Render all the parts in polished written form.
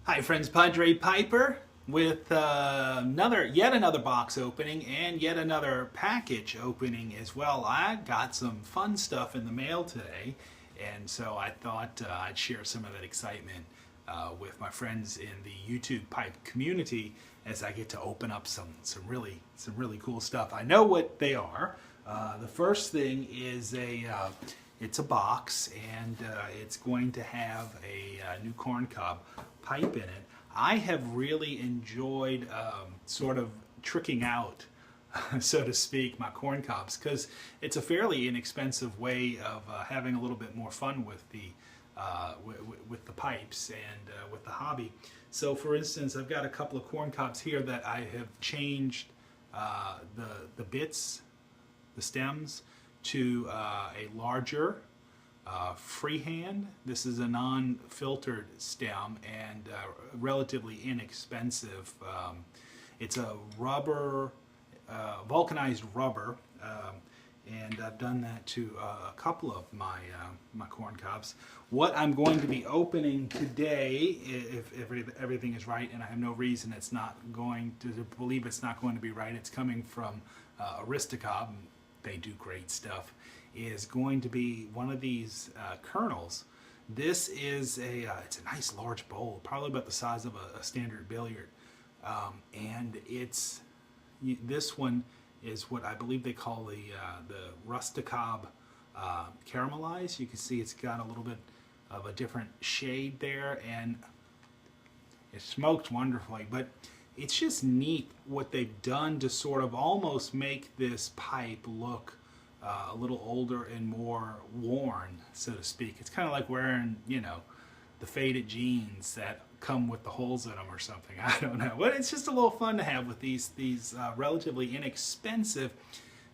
Hi friends, Padre Piper with yet another box opening and yet another package opening as well. I got some fun stuff in the mail today, and so I thought I'd share some of that excitement with my friends in the YouTube pipe community as I get to open up some really cool stuff. I know what they are. The first thing is it's a box, and it's going to have a new corncob pipe in it. I have really enjoyed sort of tricking out, so to speak, my corncobs, because it's a fairly inexpensive way of having a little bit more fun with the pipes and with the hobby. So, for instance, I've got a couple of corncobs here that I have changed the bits, the stems, to a larger freehand. This is a non-filtered stem and relatively inexpensive. It's a rubber, vulcanized rubber, and I've done that to a couple of my corn cobs. What I'm going to be opening today, if everything is right, and I have no reason it's not going to believe it's not going to be right, it's coming from Aristocob. They do great stuff. Is going to be one of these kernels. This is it's a nice large bowl, probably about the size of a standard billiard, and this one is what I believe they call the Rusticob caramelized. You can see it's got a little bit of a different shade there, and it smokes wonderfully. But it's just neat what they've done to sort of almost make this pipe look a little older and more worn, so to speak. It's kind of like wearing, the faded jeans that come with the holes in them or something. I don't know. But it's just a little fun to have with these relatively inexpensive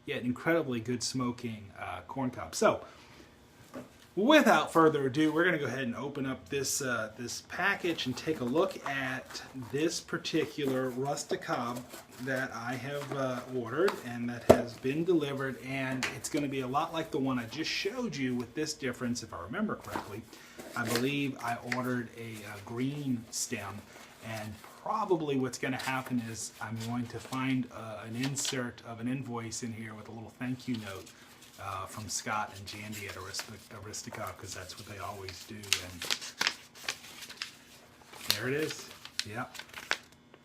yet incredibly good smoking corn cobs. So, without further ado, we're going to go ahead and open up this package and take a look at this particular Rusticob that I have ordered and that has been delivered, and it's going to be a lot like the one I just showed you, with this difference, if I remember correctly. I believe I ordered a green stem, and probably what's going to happen is I'm going to find an insert of an invoice in here with a little thank you note from Scott and Jandy at Aristocob, because that's what they always do. And there it is. Yep.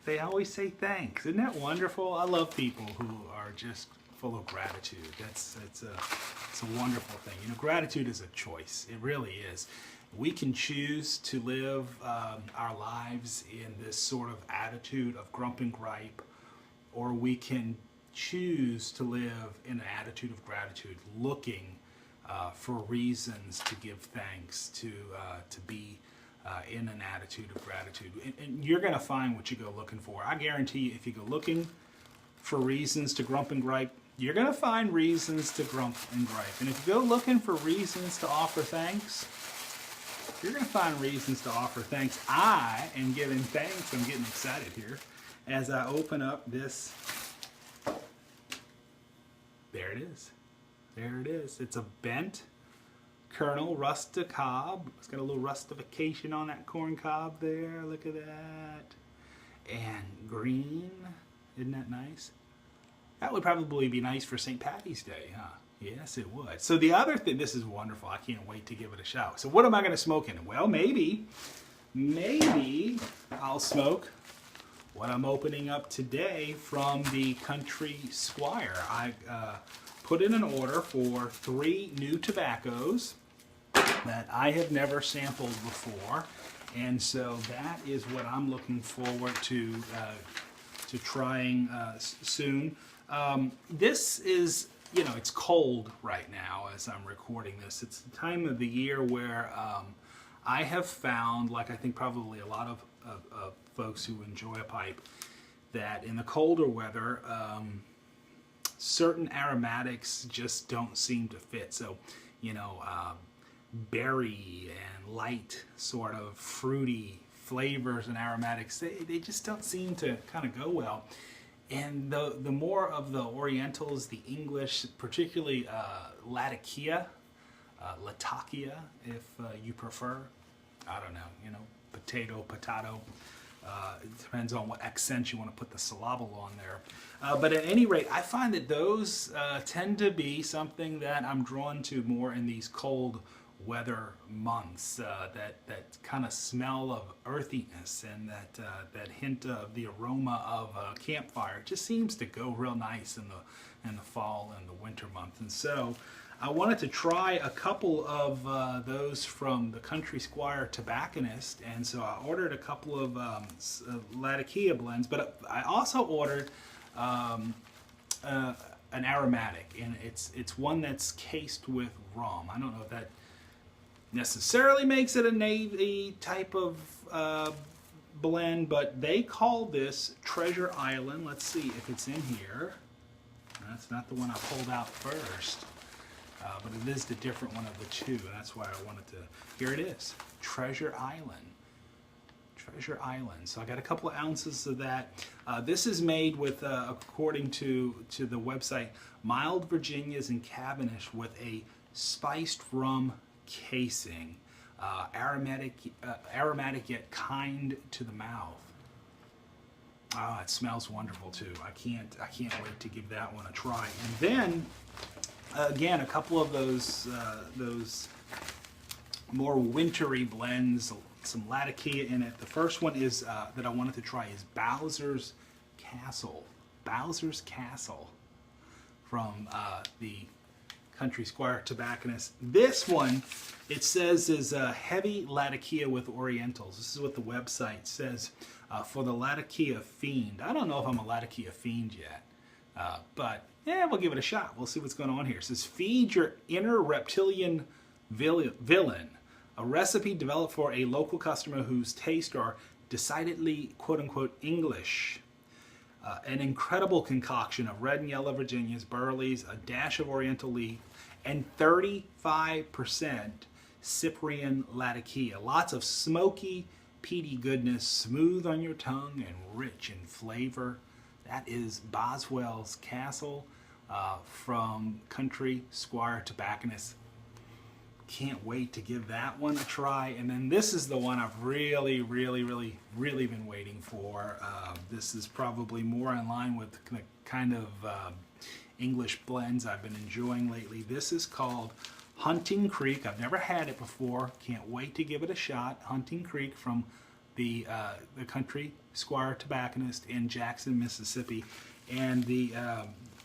They always say thanks. Isn't that wonderful? I love people who are just full of gratitude. It's a wonderful thing. Gratitude is a choice. It really is. We can choose to live our lives in this sort of attitude of grump and gripe, or we can choose to live in an attitude of gratitude, looking for reasons to give thanks, to be in an attitude of gratitude. And you're going to find what you go looking for. I guarantee you, if you go looking for reasons to grump and gripe, you're going to find reasons to grump and gripe. And if you go looking for reasons to offer thanks, you're going to find reasons to offer thanks. I am giving thanks. I'm getting excited here as I open up this. There it is. There it is. It's a bent kernel Rusticob. It's got a little rustification on that corn cob there. Look at that. And green. Isn't that nice? That would probably be nice for St. Patty's Day, huh? Yes, it would. So the other thing, this is wonderful. I can't wait to give it a shot. So what am I going to smoke in it? Well, maybe I'll smoke what I'm opening up today from the Country Squire. I put in an order for 3 new tobaccos that I have never sampled before, and so that is what I'm looking forward to trying soon. This is, it's cold right now as I'm recording this. It's the time of the year where I have found, like I think probably a lot of folks who enjoy a pipe, that in the colder weather, certain aromatics just don't seem to fit. So, berry and light, sort of fruity flavors and aromatics, they just don't seem to kind of go well. And the more of the Orientals, the English, particularly Latakia, if you prefer, I don't know, potato. It depends on what accent you want to put the syllable on there. But at any rate, I find that those tend to be something that I'm drawn to more in these cold weather months. That kind of smell of earthiness and that hint of the aroma of a campfire just seems to go real nice in the fall and the winter months. And so I wanted to try a couple of those from the Country Squire Tobacconist, and so I ordered a couple of Latakia blends, but I also ordered an aromatic, and it's one that's cased with rum. I don't know if that necessarily makes it a navy type of blend, but they call this Treasure Island. Let's see if it's in here. That's not the one I pulled out first. But it is the different one of the two, and that's why I wanted to. Here it is, Treasure Island. Treasure Island. So I got a couple of ounces of that. This is made with, according to the website, mild Virginias and Cabernet with a spiced rum casing, aromatic yet kind to the mouth. Oh, it smells wonderful too. I can't wait to give that one a try. And then. Again, a couple of those more wintry blends, some Latakia in it. The first one is that I wanted to try is Bowser's Castle. Bowser's Castle from the Country Squire Tobacconist. This one, it says, is heavy Latakia with Orientals. This is what the website says for the Latakia Fiend. I don't know if I'm a Latakia Fiend yet, but yeah, we'll give it a shot. We'll see what's going on here. It says, feed your inner reptilian villain. A recipe developed for a local customer whose tastes are decidedly, quote-unquote, English. An incredible concoction of red and yellow Virginias, Burleys, a dash of Oriental leaf, and 35% Cyprian Latakia. Lots of smoky, peaty goodness, smooth on your tongue and rich in flavor. That is Boswell's Castle from Country Squire Tobacconist. Can't wait to give that one a try. And then this is the one I've really been waiting for. This is probably more in line with the kind of English blends I've been enjoying lately. This is called Hunting Creek. I've never had it before. Can't wait to give it a shot. Hunting Creek from the Country Squire Tobacconist in Jackson, Mississippi. And the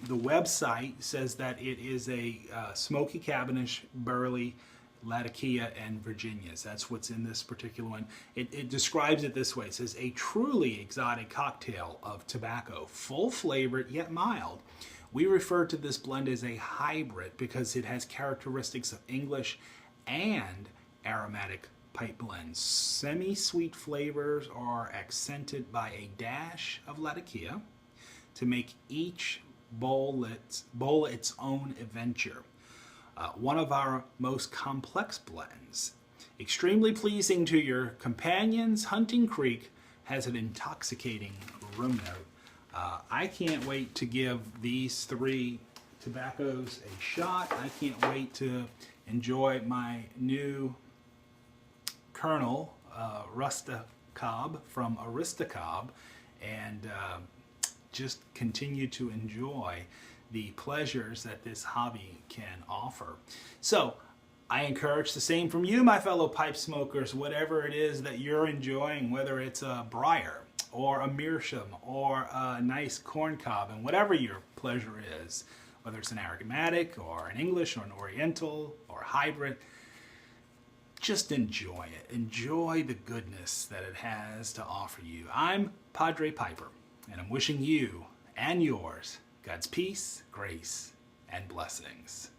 website says that it is a smoky Cabernet, Burley, Latakia, and Virginias. That's what's in this particular one. It describes it this way. It says, a truly exotic cocktail of tobacco, full flavored yet mild. We refer to this blend as a hybrid because it has characteristics of English and aromatic pipe blends. Semi-sweet flavors are accented by a dash of Latakia to make each bowl its own adventure. One of our most complex blends. Extremely pleasing to your companions, Hunting Creek has an intoxicating rum note. I can't wait to give these three tobaccos a shot. I can't wait to enjoy my new Colonel Rusticob from Aristocob and just continue to enjoy the pleasures that this hobby can offer. So I encourage the same from you, my fellow pipe smokers, whatever it is that you're enjoying, whether it's a briar or a meerschaum or a nice corn cob, and whatever your pleasure is, whether it's an aromatic or an English or an Oriental or hybrid, just enjoy it. Enjoy the goodness that it has to offer you. I'm Padre Piper, and I'm wishing you and yours God's peace, grace, and blessings.